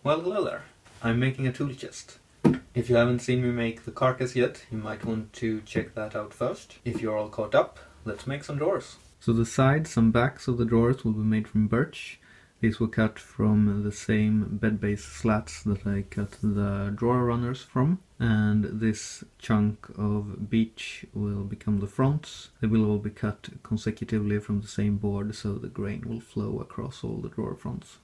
Well, hello there. I'm making a tool chest. If you haven't seen me make the carcass yet, you might want to check that out first. If you're all caught up, let's make some drawers. So the sides and backs of the drawers will be made from birch. These were cut from the same bed base slats that I cut the drawer runners from. And this chunk of beech will become the fronts. They will all be cut consecutively from the same board so the grain will flow across all the drawer fronts.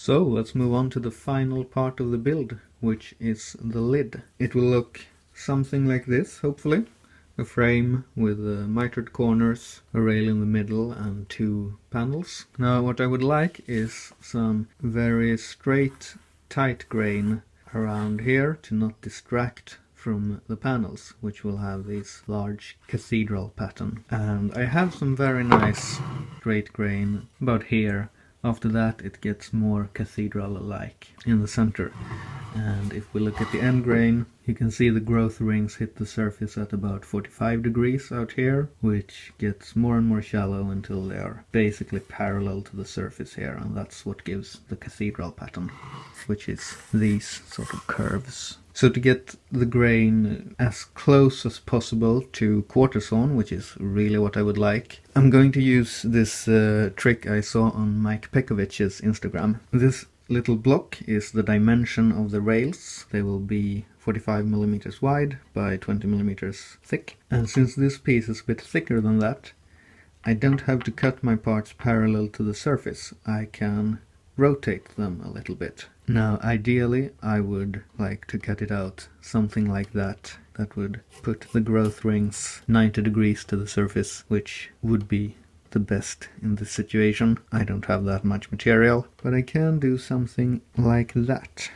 So let's move on to the final part of the build, which is the lid. It will look something like this, hopefully. A frame with mitered corners, a rail in the middle, and 2 panels. Now what I would like is some very straight, tight grain around here to not distract from the panels, which will have this large cathedral pattern. And I have some very nice straight grain about here. After that it gets more cathedral-like in the center. And if we look at the end grain, you can see the growth rings hit the surface at about 45 degrees out here, which gets more and more shallow until they are basically parallel to the surface here, and that's what gives the cathedral pattern, which is these sort of curves. So to get the grain as close as possible to quarter sawn, which is really what I would like, I'm going to use this trick I saw on Mike Pekovich's Instagram. This little block is the dimension of the rails. They will be 45 millimeters wide by 20 millimeters thick. And since this piece is a bit thicker than that, I don't have to cut my parts parallel to the surface. I can rotate them a little bit. Now, ideally, I would like to cut it out something like that. That would put the growth rings 90 degrees to the surface, which would be the best in this situation. I don't have that much material, but I can do something like that.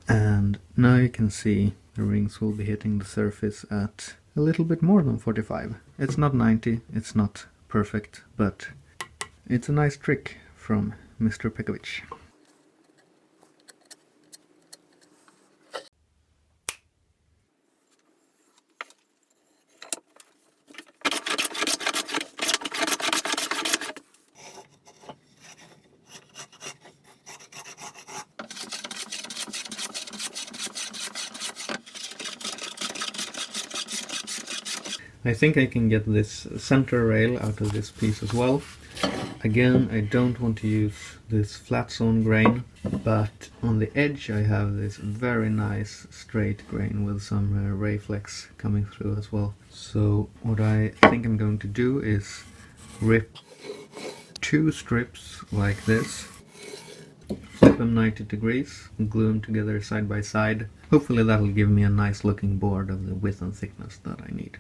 And now you can see the rings will be hitting the surface at a little bit more than 45. It's not 90, it's not perfect, but it's a nice trick from Mr. Pekovich. I think I can get this center rail out of this piece as well. Again, I don't want to use this flat sawn grain, but on the edge I have this very nice straight grain with some ray flex coming through as well. So what I think I'm going to do is rip 2 strips like this, flip them 90 degrees, and glue them together side by side. Hopefully that'll give me a nice looking board of the width and thickness that I need.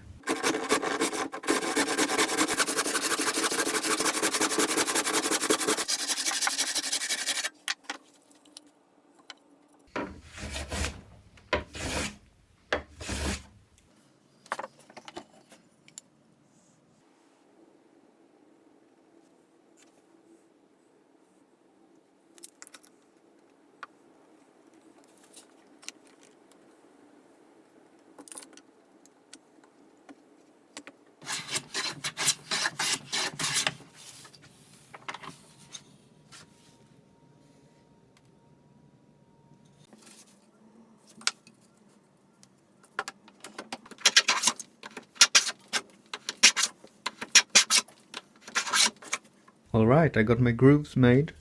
Alright, I got my grooves made.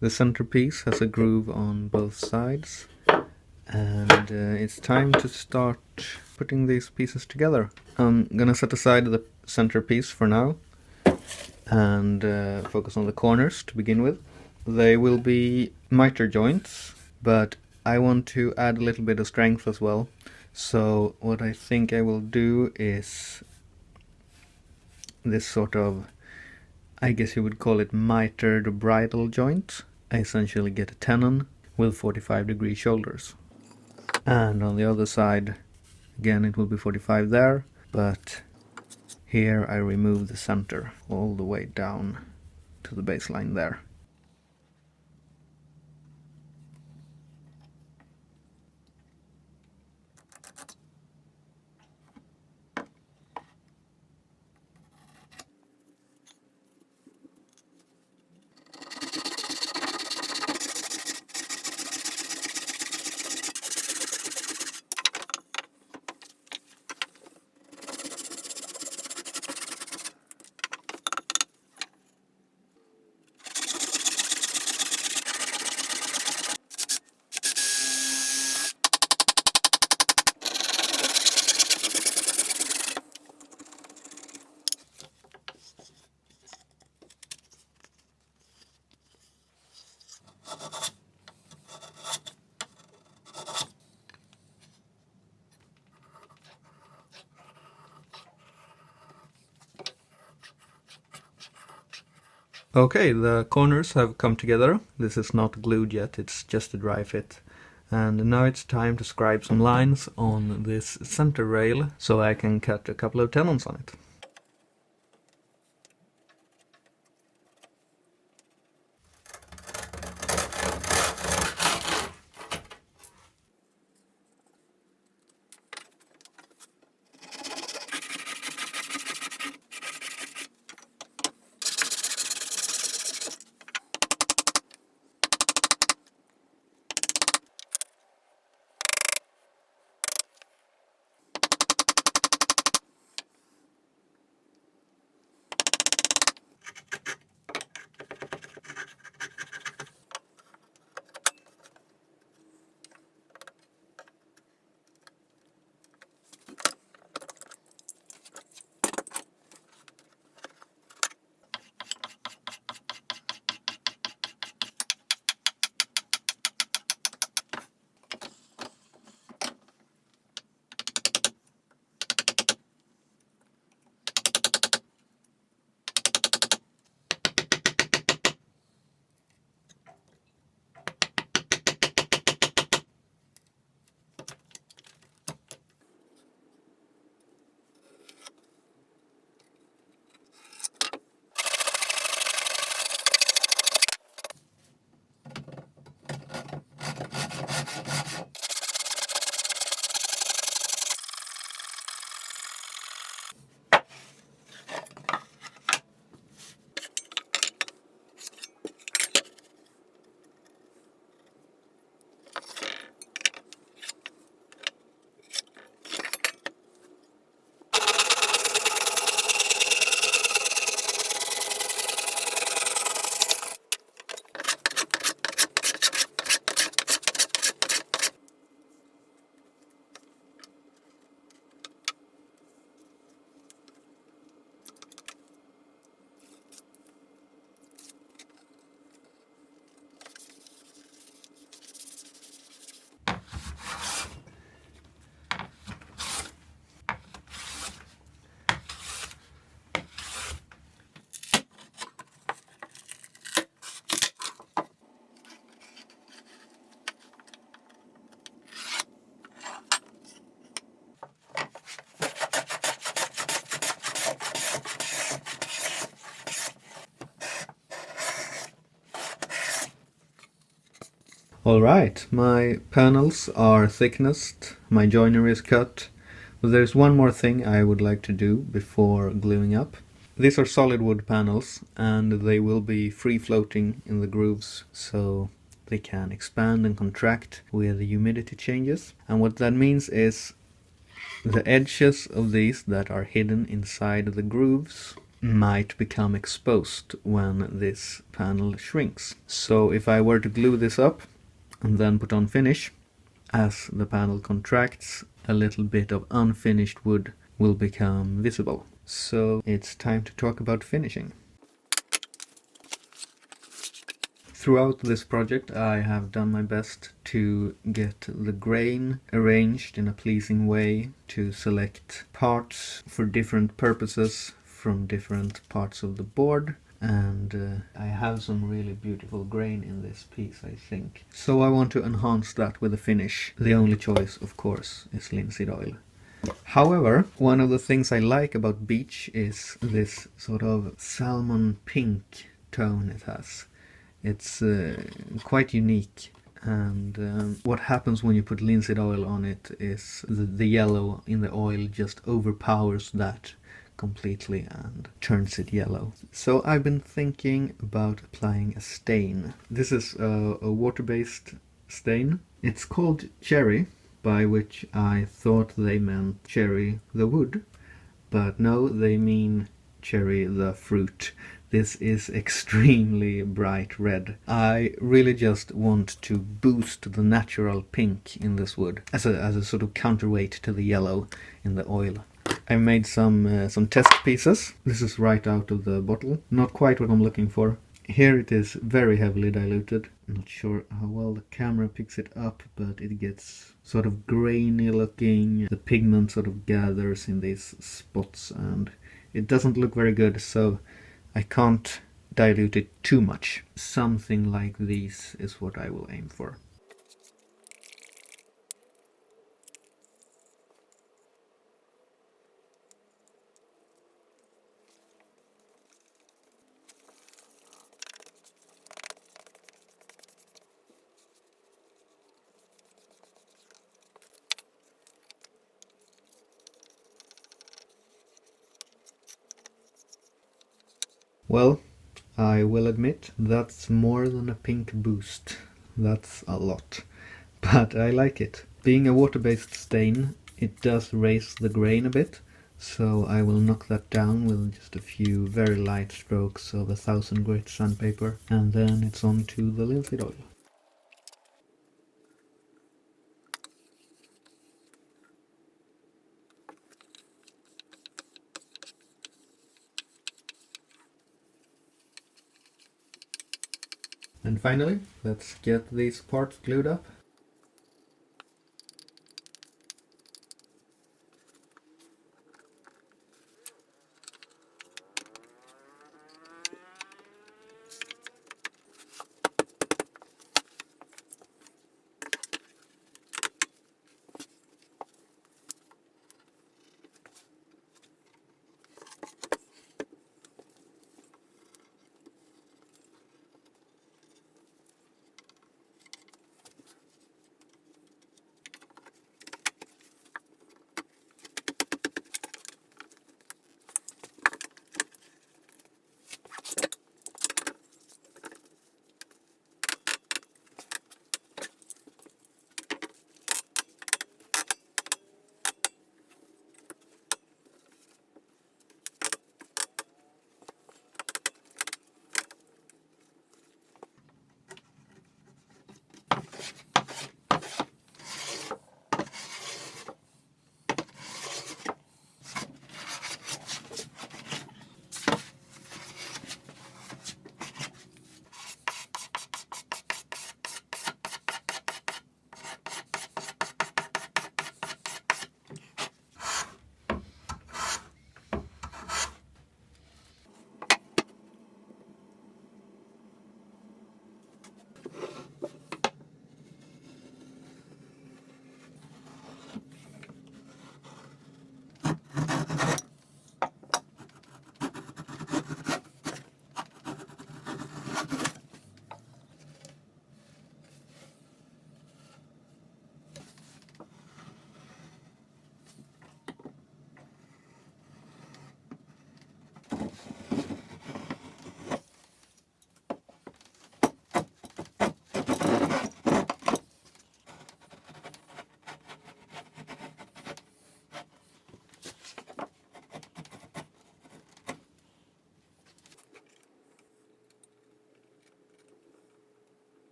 The centerpiece has a groove on both sides, and it's time to start putting these pieces together. I'm gonna set aside the centerpiece for now and focus on the corners to begin with. They will be miter joints, but I want to add a little bit of strength as well. So what I think I will do is this sort of, I guess you would call it mitered bridle joint. I essentially get a tenon with 45 degree shoulders. And on the other side, again it will be 45 there, but here I remove the center all the way down to the baseline there. Okay, the corners have come together. This is not glued yet, it's just a dry fit. And now it's time to scribe some lines on this center rail so I can cut a couple of tenons on it. Alright, my panels are thicknessed, my joinery is cut, but there's one more thing I would like to do before gluing up. These are solid wood panels and they will be free floating in the grooves, so they can expand and contract with the humidity changes. And what that means is the edges of these that are hidden inside the grooves might become exposed when this panel shrinks. So if I were to glue this up and then put on finish, as the panel contracts, a little bit of unfinished wood will become visible. So it's time to talk about finishing. Throughout this project I have done my best to get the grain arranged in a pleasing way, to select parts for different purposes from different parts of the board, and I have some really beautiful grain in this piece, I think. So I want to enhance that with a finish. The only choice, of course, is linseed oil. However, one of the things I like about beech is this sort of salmon pink tone it has. It's quite unique, and what happens when you put linseed oil on it is the yellow in the oil just overpowers that completely and turns it yellow. So I've been thinking about applying a stain. This is a water-based stain. It's called cherry, by which I thought they meant cherry the wood, but no, they mean cherry the fruit. This is extremely bright red. I really just want to boost the natural pink in this wood as a sort of counterweight to the yellow in the oil. I made some test pieces. This is right out of the bottle. Not quite what I'm looking for. Here it is very heavily diluted. Not sure how well the camera picks it up, but it gets sort of grainy looking. The pigment sort of gathers in these spots and it doesn't look very good, so I can't dilute it too much. Something like these is what I will aim for. Well, I will admit that's more than a pink boost. That's a lot. But I like it. Being a water-based stain, it does raise the grain a bit, so I will knock that down with just a few very light strokes of 1000 grit sandpaper, and then it's on to the linseed oil. And finally, let's get these parts glued up.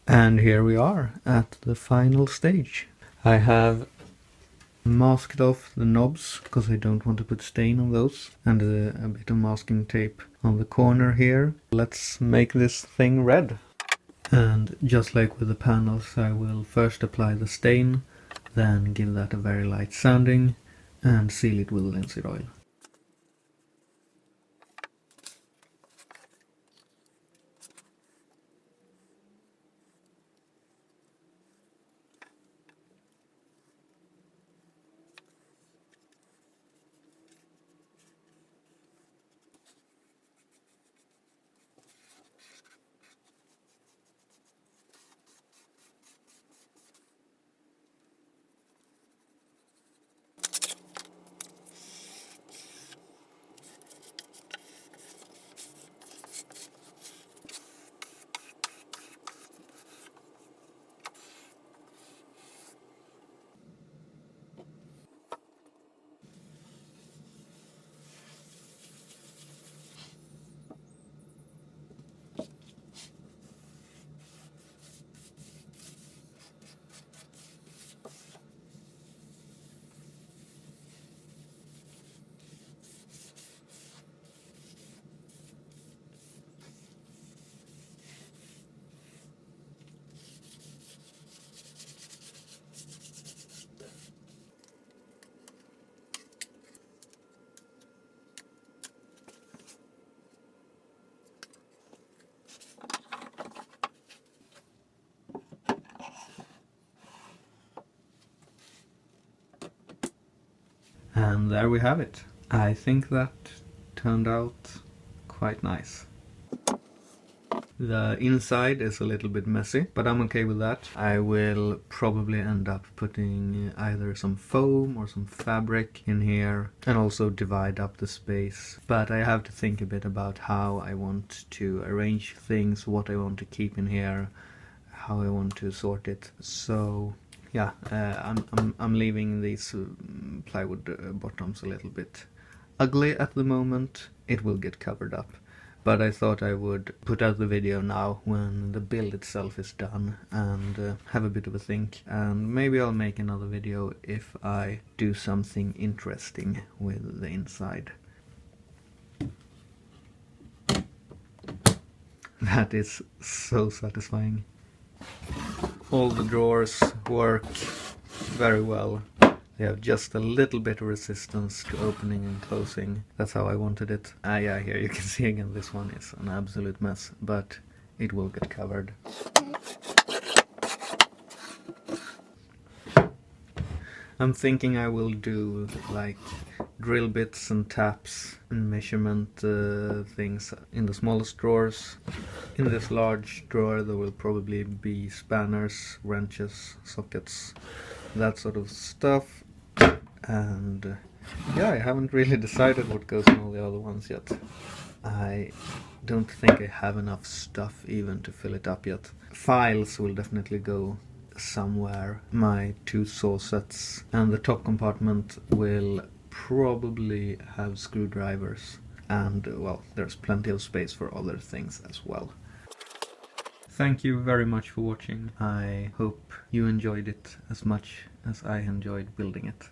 And here we are at the final stage. I have masked off the knobs because I don't want to put stain on those, and a bit of masking tape on the corner here. Let's make this thing red. And just like with the panels, I will first apply the stain, then give that a very light sanding and seal it with linseed oil. And there we have it. I think that turned out quite nice. The inside is a little bit messy, but I'm okay with that. I will probably end up putting either some foam or some fabric in here and also divide up the space. But I have to think a bit about how I want to arrange things, what I want to keep in here, how I want to sort it. So yeah, I'm leaving these plywood bottoms a little bit ugly at the moment. It will get covered up, but I thought I would put out the video now when the build itself is done and have a bit of a think, and maybe I'll make another video if I do something interesting with the inside. That is so satisfying. All the drawers work very well. They have just a little bit of resistance to opening and closing. That's how I wanted it. Yeah, here you can see again, this one is an absolute mess, but it will get covered. I'm thinking I will do like drill bits and taps and measurement things in the smallest drawers. In this large drawer there will probably be spanners, wrenches, sockets, that sort of stuff. And yeah, I haven't really decided what goes in all the other ones yet. I don't think I have enough stuff even to fill it up yet. Files will definitely go somewhere, my 2 saw sets, and the top compartment will probably have screwdrivers, and well, there's plenty of space for other things as well. Thank you very much for watching. I hope you enjoyed it as much as I enjoyed building it.